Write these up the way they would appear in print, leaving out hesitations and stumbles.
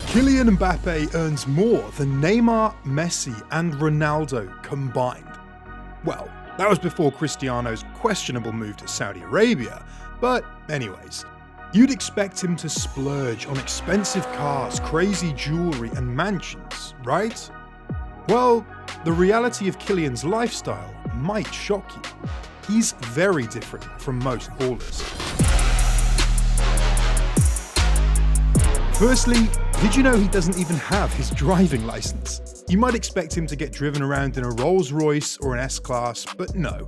Kylian Mbappé earns more than Neymar, Messi and Ronaldo combined. Well, that was before Cristiano's questionable move to Saudi Arabia, but anyways. You'd expect him to splurge on expensive cars, crazy jewellery and mansions, right? Well, the reality of Kylian's lifestyle might shock you. He's very different from most ballers. Firstly, did you know he doesn't even have his driving license? You might expect him to get driven around in a Rolls Royce or an S-Class, but no.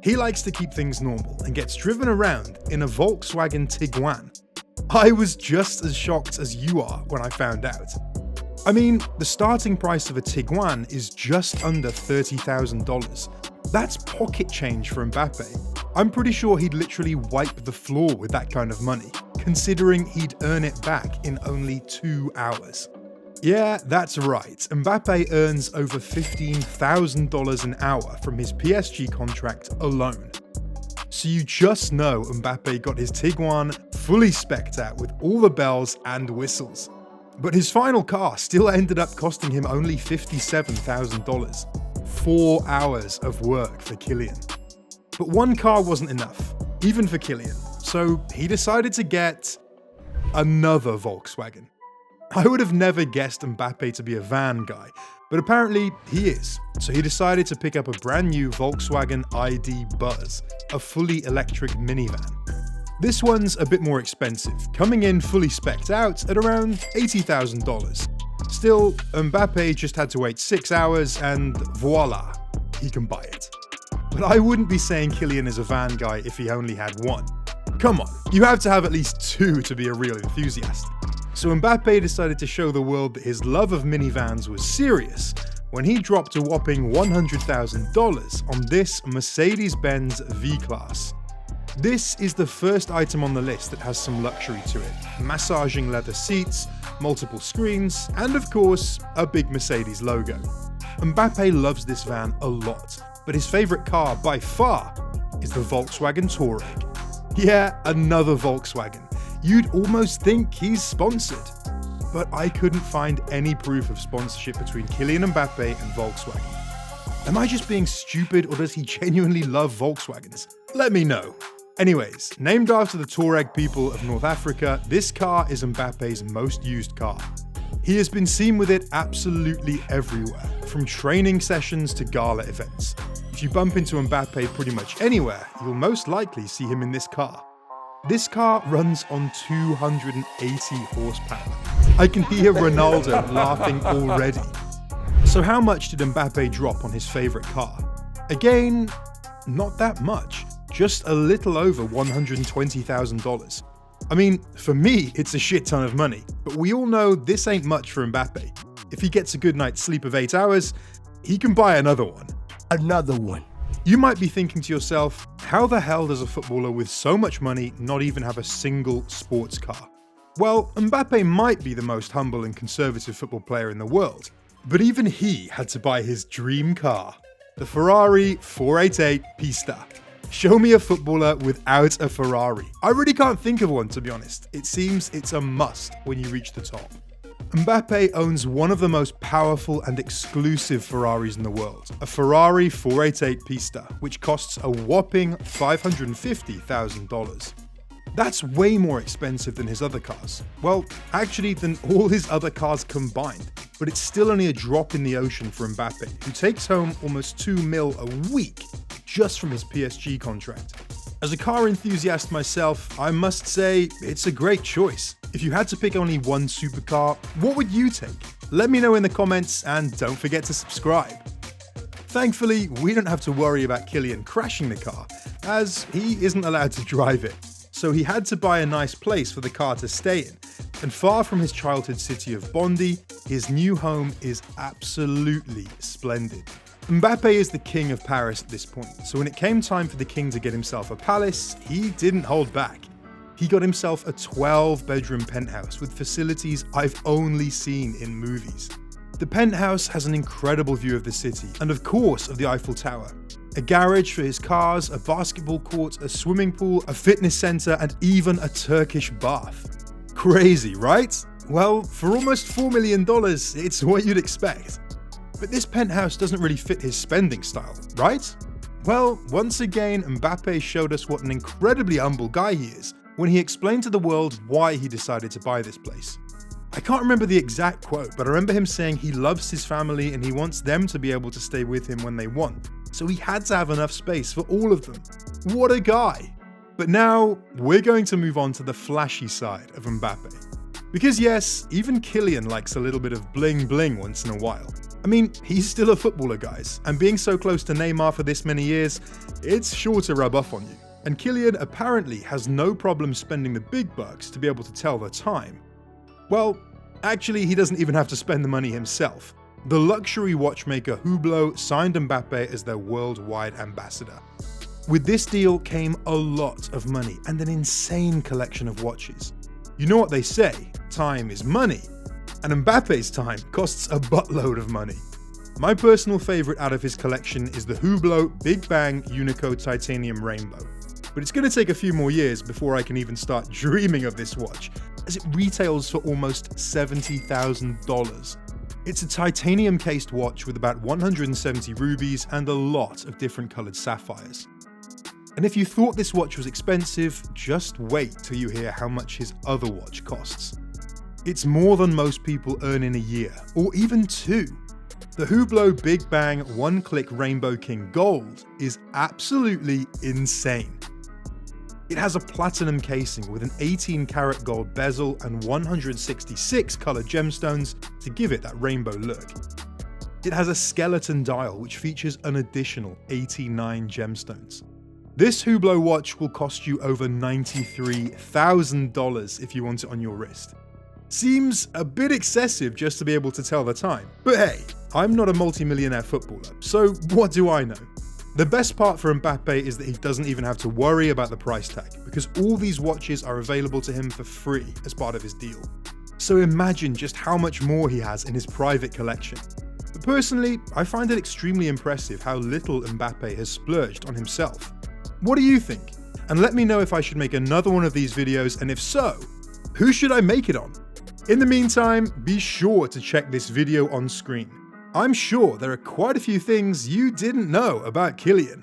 He likes to keep things normal and gets driven around in a Volkswagen Tiguan. I was just as shocked as you are when I found out. I mean, the starting price of a Tiguan is just under $30,000. That's pocket change for Mbappé. I'm pretty sure he'd literally wipe the floor with that kind of money, considering he'd earn it back in only 2 hours. Yeah, that's right. Mbappé earns over $15,000 an hour from his PSG contract alone. So you just know Mbappé got his Tiguan fully specced out with all the bells and whistles. But his final car still ended up costing him only $57,000. 4 hours of work for Kylian. But one car wasn't enough, even for Kylian, so he decided to get another Volkswagen. I would have never guessed Mbappé to be a van guy, but apparently he is. So he decided to pick up a brand new Volkswagen ID Buzz, a fully electric minivan. This one's a bit more expensive, coming in fully specced out at around $80,000. Still, Mbappé just had to wait 6 hours and voila, he can buy it. But I wouldn't be saying Kylian is a van guy if he only had one. Come on, you have to have at least two to be a real enthusiast. So Mbappé decided to show the world that his love of minivans was serious when he dropped a whopping $100,000 on this Mercedes-Benz V-Class. This is the first item on the list that has some luxury to it. Massaging leather seats, multiple screens, and of course, a big Mercedes logo. Mbappé loves this van a lot, but his favourite car by far is the Volkswagen Touareg. Yeah, another Volkswagen. You'd almost think he's sponsored. But I couldn't find any proof of sponsorship between Kylian Mbappé and Volkswagen. Am I just being stupid, or does he genuinely love Volkswagens? Let me know. Anyways, named after the Tuareg people of North Africa, this car is Mbappe's most used car. He has been seen with it absolutely everywhere, from training sessions to gala events. If you bump into Mbappé pretty much anywhere, you'll most likely see him in this car. This car runs on 280 horsepower. I can hear Ronaldo laughing already. So how much did Mbappé drop on his favourite car? Again, not that much. Just a little over $120,000. I mean, for me, it's a shit ton of money, but we all know this ain't much for Mbappé. If he gets a good night's sleep of 8 hours, he can buy another one. Another one. You might be thinking to yourself, how the hell does a footballer with so much money not even have a single sports car? Well, Mbappé might be the most humble and conservative football player in the world, but even he had to buy his dream car, the Ferrari 488 Pista. Show me a footballer without a Ferrari. I really can't think of one, to be honest. It seems it's a must when you reach the top. Mbappé owns one of the most powerful and exclusive Ferraris in the world, a Ferrari 488 Pista, which costs a whopping $550,000. That's way more expensive than his other cars. Well, actually than all his other cars combined, but it's still only a drop in the ocean for Mbappé, who takes home almost $2 million a week just from his PSG contract. As a car enthusiast myself, I must say it's a great choice. If you had to pick only one supercar, what would you take? Let me know in the comments and don't forget to subscribe. Thankfully, we don't have to worry about Kylian crashing the car, as he isn't allowed to drive it. So he had to buy a nice place for the car to stay in. And far from his childhood city of Bondy, his new home is absolutely splendid. Mbappé is the king of Paris at this point, so when it came time for the king to get himself a palace, he didn't hold back. He got himself a 12-bedroom penthouse with facilities I've only seen in movies. The penthouse has an incredible view of the city, and of course of the Eiffel Tower. A garage for his cars, a basketball court, a swimming pool, a fitness center, and even a Turkish bath. Crazy, right? Well, for almost $4 million, it's what you'd expect. But this penthouse doesn't really fit his spending style, right? Well, once again, Mbappé showed us what an incredibly humble guy he is when he explained to the world why he decided to buy this place. I can't remember the exact quote, but I remember him saying he loves his family and he wants them to be able to stay with him when they want. So he had to have enough space for all of them. What a guy! But now, we're going to move on to the flashy side of Mbappé. Because yes, even Kylian likes a little bit of bling bling once in a while. I mean, he's still a footballer, guys, and being so close to Neymar for this many years, it's sure to rub off on you. And Kylian apparently has no problem spending the big bucks to be able to tell the time. Well, actually, he doesn't even have to spend the money himself. The luxury watchmaker Hublot signed Mbappé as their worldwide ambassador. With this deal came a lot of money and an insane collection of watches. You know what they say, time is money. And Mbappé's time costs a buttload of money. My personal favourite out of his collection is the Hublot Big Bang Unico Titanium Rainbow. But it's going to take a few more years before I can even start dreaming of this watch, as it retails for almost $70,000. It's a titanium-cased watch with about 170 rubies and a lot of different coloured sapphires. And if you thought this watch was expensive, just wait till you hear how much his other watch costs. It's more than most people earn in a year, or even two. The Hublot Big Bang One-Click Rainbow King Gold is absolutely insane. It has a platinum casing with an 18-karat gold bezel and 166 coloured gemstones to give it that rainbow look. It has a skeleton dial which features an additional 89 gemstones. This Hublot watch will cost you over $93,000 if you want it on your wrist. Seems a bit excessive just to be able to tell the time. But hey, I'm not a multi-millionaire footballer, so what do I know? The best part for Mbappé is that he doesn't even have to worry about the price tag, because all these watches are available to him for free as part of his deal. So imagine just how much more he has in his private collection. But personally, I find it extremely impressive how little Mbappé has splurged on himself. What do you think? And let me know if I should make another one of these videos, and if so, who should I make it on? In the meantime, be sure to check this video on screen. I'm sure there are quite a few things you didn't know about Kylian.